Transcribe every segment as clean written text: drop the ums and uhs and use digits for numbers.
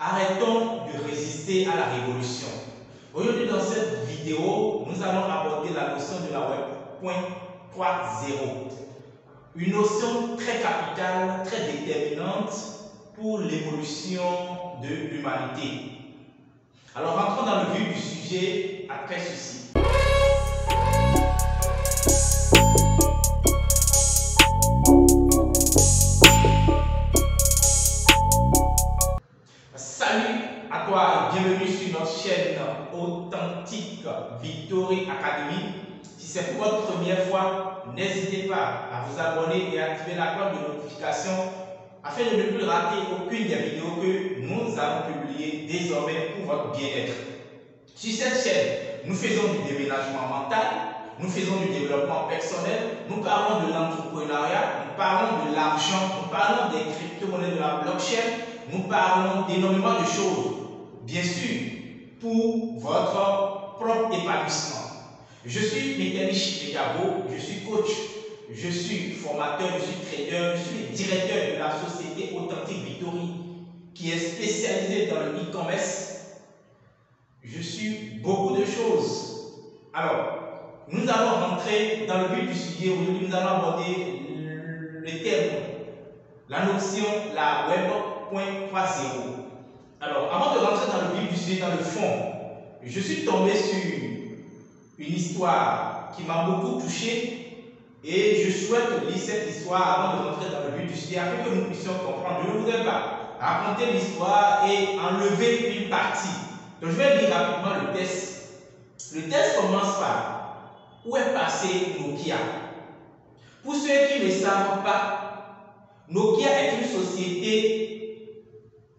Arrêtons de résister à la révolution. Aujourd'hui, dans cette vidéo, nous allons aborder la notion de la Web 3.0. Une notion très capitale, très déterminante pour l'évolution de l'humanité. Alors, rentrons dans le vif du sujet après ceci. Salut à toi et bienvenue sur notre chaîne Authentique Victory Academy. Si c'est pour votre première fois, n'hésitez pas à vous abonner et activer la cloche de notification afin de ne plus rater aucune des vidéos que nous allons publier désormais pour votre bien-être. Sur cette chaîne, nous faisons du déménagement mental, nous faisons du développement personnel, nous parlons de l'entrepreneuriat, nous parlons de l'argent, nous parlons des crypto-monnaies de la blockchain, nous parlons d'énormément de choses, bien sûr, pour votre propre épanouissement. Je suis Métanish Megabo, je suis coach, je suis formateur, je suis trader, je suis le directeur de la société Authentique Victory qui est spécialisée dans le e-commerce. Je suis beaucoup de choses. Alors, nous allons rentrer dans le vif du sujet. Aujourd'hui, nous allons aborder le thème, la notion, la Web 3.0. Alors, avant de rentrer dans le vif du sujet, dans le fond, je suis tombé sur une histoire qui m'a beaucoup touché et je souhaite lire cette histoire avant de rentrer dans le vif du sujet afin que nous puissions comprendre. Je ne voudrais pas raconter l'histoire et enlever une partie. Donc, je vais lire rapidement le texte. Le texte commence par où est passé Nokia. Pour ceux qui ne savent pas, Nokia est une société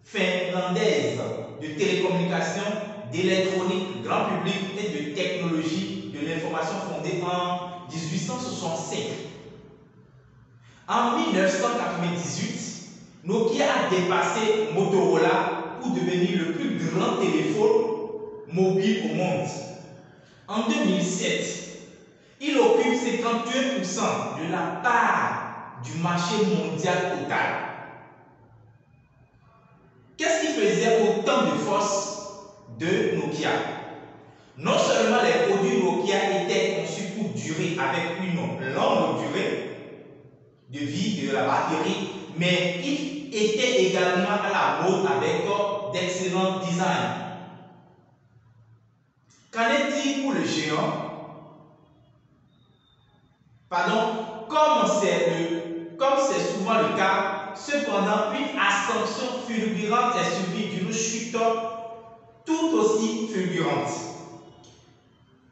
finlandaise de télécommunications, d'électronique, grand public et de technologie de l'information fondée en 1865. En 1998, Nokia a dépassé Motorola pour devenir le plus grand téléphone mobile au monde. En 2007, il occupe 51% de la part du marché mondial total. Qu'est-ce qui faisait autant de force de Nokia? Non seulement les produits Nokia étaient conçus pour durer avec une longue durée de vie de la batterie, mais ils étaient également à la mode avec d'excellents designs. Qu'en est-il pour le géant? Comme c'est souvent le cas, cependant, une ascension fulgurante est suivie d'une chute tout aussi fulgurante.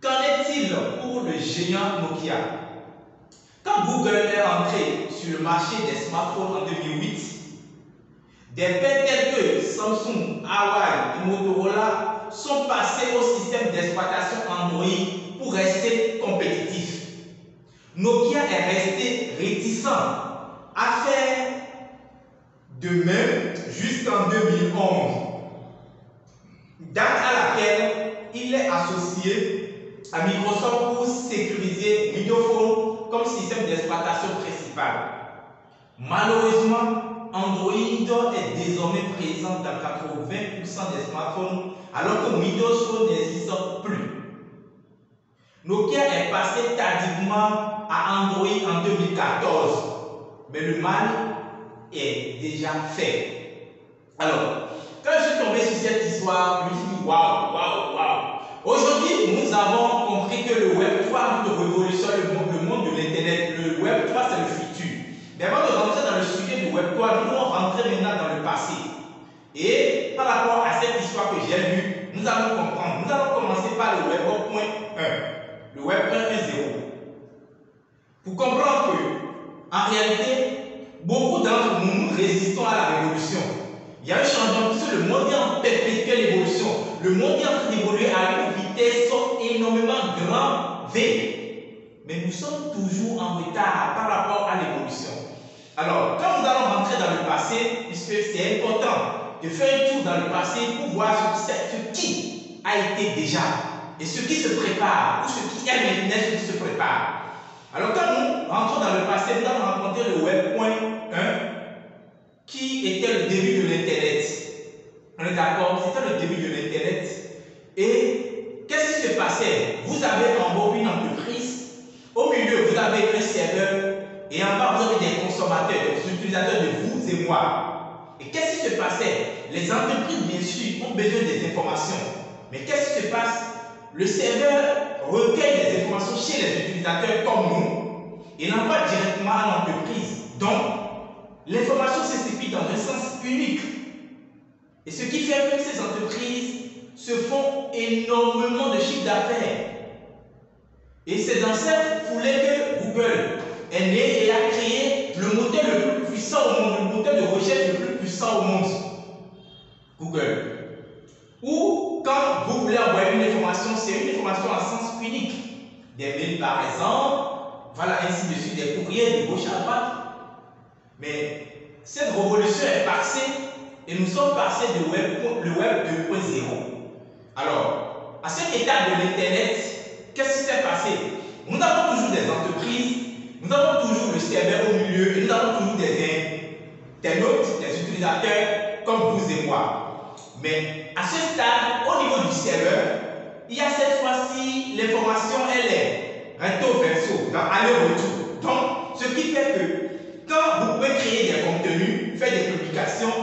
Qu'en est-il pour le géant Nokia? Quand Google est entré sur le marché des smartphones en 2008, des pairs tels que Samsung, Huawei et Motorola sont passés au système d'exploitation Android pour rester compétitifs. Nokia est resté réticent à faire de même jusqu'en 2011, date à laquelle il est associé à Microsoft pour sécuriser Windows Phone comme système d'exploitation principal. Malheureusement, Android est désormais présent dans 80% des smartphones alors que Windows Phone n'existe plus. Nokia est passé tardivement à Android en 2014, mais le mal est déjà fait. Alors, quand je suis tombé sur cette histoire, je me suis dit waouh. Aujourd'hui, nous avons compris que le Web 3 nous révolutionne le monde de l'Internet. Le Web 3, c'est le futur. Mais avant de rentrer dans le sujet du Web 3, nous allons rentrer maintenant dans le passé. Et par rapport à cette histoire que j'ai lue, nous allons comprendre. Nous allons commencer par le Web 1.1. Le Web 1.0. Pour comprendre que, en réalité, beaucoup d'entre nous résistons à la révolution. Il y a un changement puisque le monde est en perpétuelle évolution. Le monde est en train d'évoluer à une vitesse énormément grande V. Mais nous sommes toujours en retard par rapport à l'évolution. Alors, quand nous allons rentrer dans le passé, puisque c'est important de faire un tour dans le passé pour voir ce qui a été déjà et ce qui se prépare, ou ce qui est maintenant, ce qui se prépare. Alors, quand nous rentrons dans le passé, nous allons rencontrer le Web 1.1 qui était le début de l'Internet. On est d'accord? qui se passait? Les entreprises, bien sûr, ont besoin des informations. Mais qu'est-ce qui se passe? Le serveur recueille les informations chez les utilisateurs comme nous et l'envoie directement à l'entreprise. Donc, l'information s'exécute dans un sens unique. Et ce qui fait que ces entreprises se font énormément de chiffre d'affaires. Et c'est dans cette foulée que Google est né et a créé le moteur le plus puissant au monde, le moteur de recherche le plus puissant au monde. Google. Ou quand vous voulez envoyer une information, c'est une information en sens unique. Des mails par exemple, voilà, ainsi de suite, des courriers de gauche à droite. Mais cette révolution est passée et nous sommes passés de le web 2.0. Alors, à cette étape de l'Internet, qu'est-ce qui s'est passé? Nous avons toujours des entreprises, nous avons toujours le serveur au milieu et nous avons toujours des internautes, des utilisateurs comme vous et moi. Mais à ce stade, au niveau du serveur, il y a cette fois-ci l'information, elle est recto verso, dans aller-retour. Donc, ce qui fait que quand vous pouvez créer des contenus, faire des publications,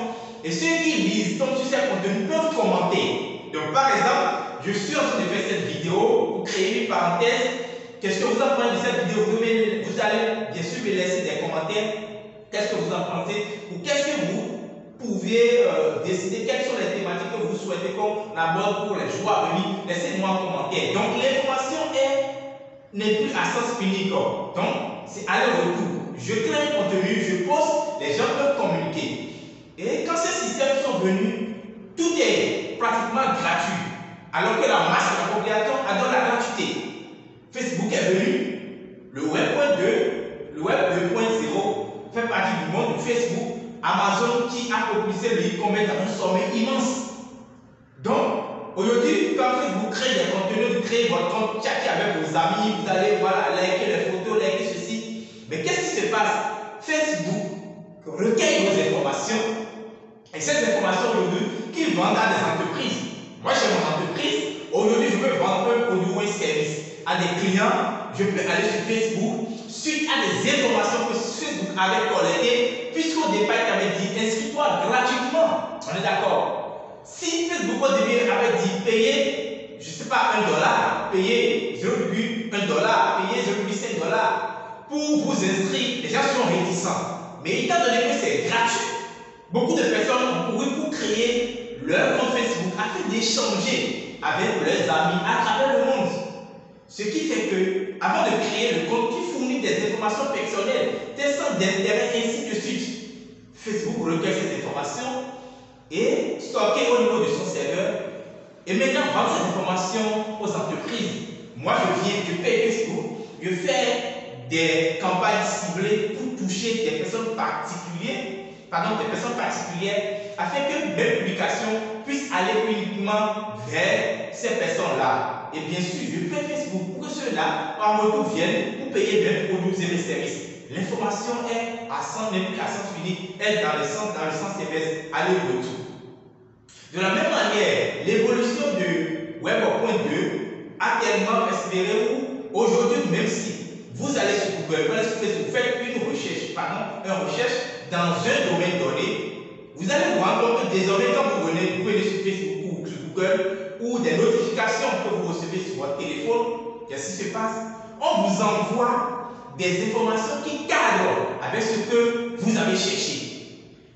et ceux qui lisent donc sur ces contenus peuvent commenter. Donc, par exemple, je suis en train de faire cette vidéo pour créer une parenthèse. Qu'est-ce que vous en pensez de cette vidéo? Vous allez bien sûr me laisser des commentaires. Qu'est-ce que vous en pensez? Ou qu'est-ce que vous pouvez décider? Quelles sont les thématiques que vous souhaitez qu'on aborde pour les jours à venir? Laissez-moi un commentaire. Donc, l'information n'est plus à sens unique. Donc, c'est aller-retour. Je crée un contenu, je poste, les gens peuvent communiquer. Et quand ces systèmes sont venus, tout est pratiquement gratuit. Alors que la masse de la population adore la gratuité. Facebook est venu, le web 2, le web 2.0 fait partie du monde de Facebook. Amazon qui a propulsé le e-commerce dans un sommet immense. Donc, aujourd'hui, quand Facebook crée des contenus, vous créez votre compte, chatter avec vos amis, vous allez voilà, liker les photos, liker ceci. Mais qu'est-ce qui se passe? Facebook recueille vos informations et ces informations aujourd'hui qu'ils vendent à des entreprises. Moi, j'ai mon entreprise. Aujourd'hui, je veux vendre un produit ou un service à des clients. Je peux aller sur Facebook suite à des informations que Facebook avait collectées, puisqu'au départ, il avait dit inscris-toi gratuitement. On est d'accord? Si Facebook au début avait dit payer, je ne sais pas, $1, payer 0,1$, payer 0,5$ pour vous inscrire, les gens sont réticents. Mais étant donné que c'est gratuit, beaucoup de personnes ont couru pour créer leur compte Facebook afin d'échanger avec leurs amis à travers le monde. Ce qui fait que, avant de créer le compte qui fournit des informations personnelles, des centres d'intérêt, ainsi de suite, Facebook recueille ces informations et stocke au niveau de son serveur et maintenant vend ces informations aux entreprises. Moi, je paye Facebook, je fais des campagnes ciblées pour toucher des personnes particulières, afin que mes publications puissent aller uniquement vers ces personnes-là. Et bien sûr, je paye Facebook pour que ceux-là, en retour, viennent pour payer mes produits et mes services. L'information est à sens, n'est plus à sens unique, elle est dans le sens inverse, aller-retour. De la même manière, l'évolution du Web 1.2 a tellement persévéré où aujourd'hui, même si vous allez sur Google, vous allez sur Facebook, vous faites une recherche dans un domaine donné, vous allez vous rendre compte que désormais, quand vous venez sur Facebook ou sur Google, ou des notifications que vous recevez sur votre téléphone, qu'est-ce qui se passe? On vous envoie des informations qui cadrent avec ce que vous avez cherché.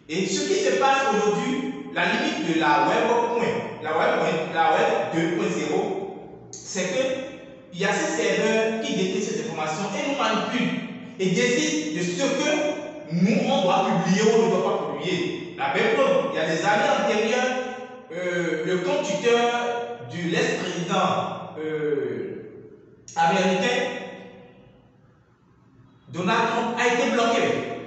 Et ce qui se passe aujourd'hui, la limite de la web 2.0, c'est qu'il y a ces serveurs qui détiennent ces informations et nous manipulent et décident de ce que nous, on doit publier ou on ne doit pas publier. La même chose, il y a des années antérieures, le compte Twitter de l'ex-président américain Donald Trump a été bloqué.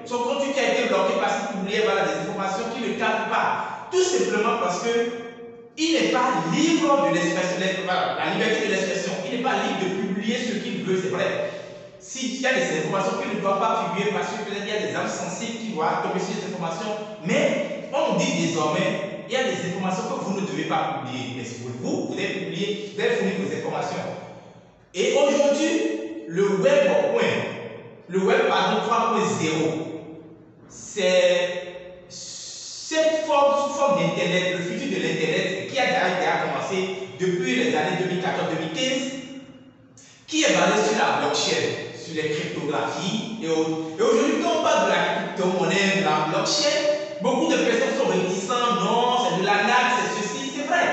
Son compte Twitter a été bloqué parce qu'il publiait voilà, des informations qui ne cadrent pas. Tout simplement parce qu'il n'est pas libre de l'expression, la liberté de l'expression. Il n'est pas libre de publier ce qu'il veut, c'est vrai. S'il y a des informations qu'il ne doit pas publier parce qu'il y a des âmes sensibles qui doivent tomber sur ces informations, mais on nous dit désormais, il y a des informations que vous ne devez pas publier. Mais si vous devez publier, vous devez fournir vos informations. Et aujourd'hui, le web 3.0, c'est Cette forme, sous forme d'Internet, le futur de l'Internet, qui a déjà commencé depuis les années 2014-2015, qui est basé sur la blockchain, sur les cryptographies et autres. Et aujourd'hui, quand on parle de la crypto-monnaie, de la blockchain, beaucoup de personnes sont réticentes. Non, c'est de la nague, c'est ceci, c'est vrai.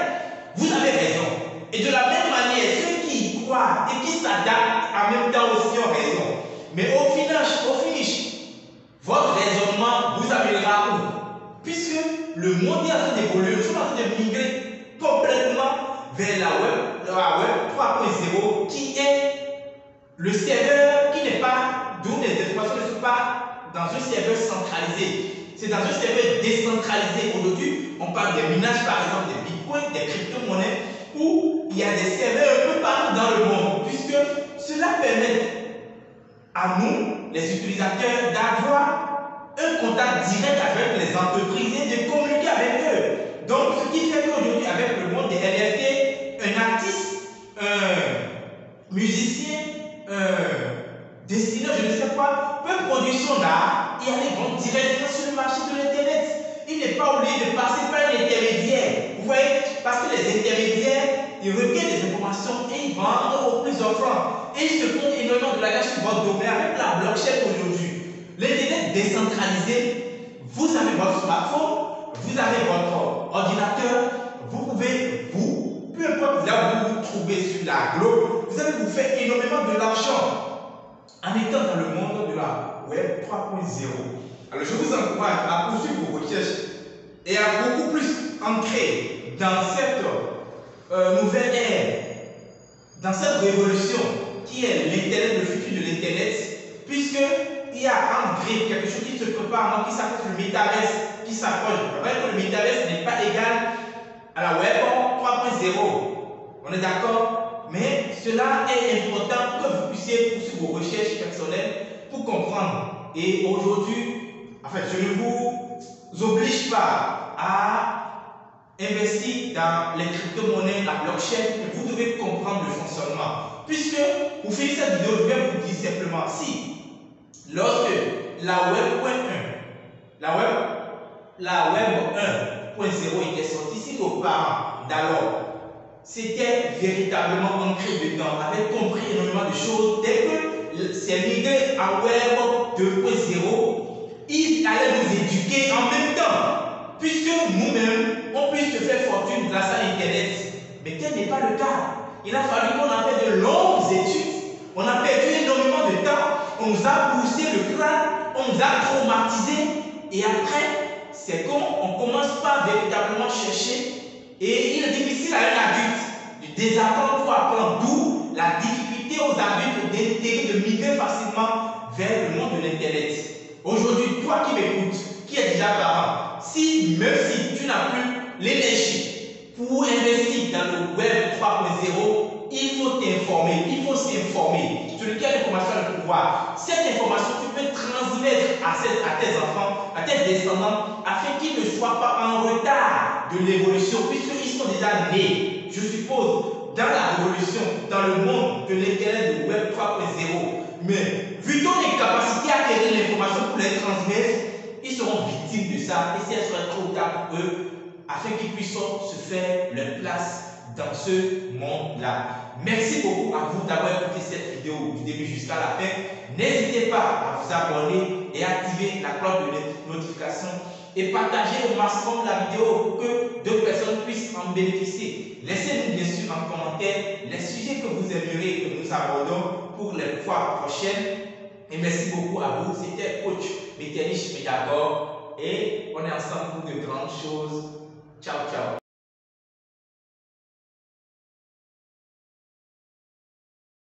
Vous avez raison. Et de la même manière, ceux qui y croient et qui s'adaptent en même temps aussi ont raison. Mais au finish, votre raisonnement vous amènera où? Puisque le monde est en train d'évoluer, nous sommes en train de migrer complètement vers la web 3.0 qui est le serveur qui n'est pas, d'où les informations ne sont pas dans un serveur centralisé. C'est dans un serveur décentralisé. Aujourd'hui, on parle des minages, par exemple, des bitcoins, des crypto-monnaies, où il y a des serveurs un peu partout dans le monde, puisque cela permet à nous, les utilisateurs, d'avoir un contact direct avec les entreprises et de communiquer avec eux. Donc, ce qui fait qu'aujourd'hui, avec le monde des NFT, un artiste, un musicien, un dessinateur, je ne sais pas, peut produire son art et aller vendre directement sur le marché de l'Internet. Il n'est pas obligé de passer par un intermédiaire. Vous voyez, parce que les intermédiaires, ils recueillent des informations et ils vendent au plus offrant. Et ils se font énormément de la sur votre domaine. Avec la blockchain aujourd'hui, l'Internet décentralisé, vous avez votre smartphone, vous avez votre ordinateur, vous pouvez, peu importe là où vous vous trouvez sur la globe, vous allez vous faire énormément de l'argent en étant dans le monde de la web 3.0. Alors je vous encourage à poursuivre vos recherches et à beaucoup plus entrer dans cette nouvelle ère, dans cette révolution qui est l'Internet, le futur de l'Internet, puisqu'il y a en gré quelque chose qui se prépare, qui s'appelle le métaverse, qui s'approche. Vrai que le métaverse n'est pas égal à la web 3.0. On est d'accord? Mais cela est important pour que vous puissiez poursuivre vos recherches personnelles pour comprendre. Et aujourd'hui, en fait, je ne vous oblige pas à investir dans les crypto-monnaies, la blockchain, mais vous devez comprendre le fonctionnement. Puisque, pour finir cette vidéo, je vais vous dire simplement, si, lorsque la web 1.0 était sortie, si vos parents d'alors s'étaient véritablement ancrés dedans, avaient compris énormément de choses, dès que c'est migré en web 2.0, ils allaient nous éduquer en même temps, puisque nous-mêmes, on puisse se faire fortune grâce à Internet. Mais tel n'est pas le cas. Il a fallu qu'on a fait de longues études, on a perdu énormément de temps, on nous a poussé le crâne, on nous a traumatisé, et après, c'est qu'on commence par véritablement chercher, et il est difficile à un adulte de désapprendre pour apprendre, d'où la difficulté aux adultes d'intégrer, de migrer facilement vers le monde de l'Internet. Aujourd'hui, toi qui m'écoutes, qui es déjà parent, même si tu n'as plus l'énergie pour investir dans le web 3.0, il faut t'informer, il faut s'informer. Celui qui a l'information a le pouvoir. Cette information, tu peux transmettre à tes enfants, à tes descendants, afin qu'ils ne soient pas en retard de l'évolution, puisqu'ils sont déjà nés, je suppose, dans la révolution, dans le monde de l'Internet, du web 3.0. Mais vu ton incapacité à acquérir l'information pour les transmettre, ils seront victimes de ça et ça sera trop tard pour eux afin qu'ils puissent se faire leur place dans ce monde-là. Merci beaucoup à vous d'avoir écouté cette vidéo du début jusqu'à la fin. N'hésitez pas à vous abonner et activer la cloche de notification et partager au maximum la vidéo pour que d'autres personnes puissent en bénéficier. Laissez-nous bien sûr en commentaire les sujets que vous aimeriez que nous abordons pour les fois prochaines. Et merci beaucoup à vous. C'était Coach Metternich Mediagor et on est ensemble pour de grandes choses. Ciao, ciao.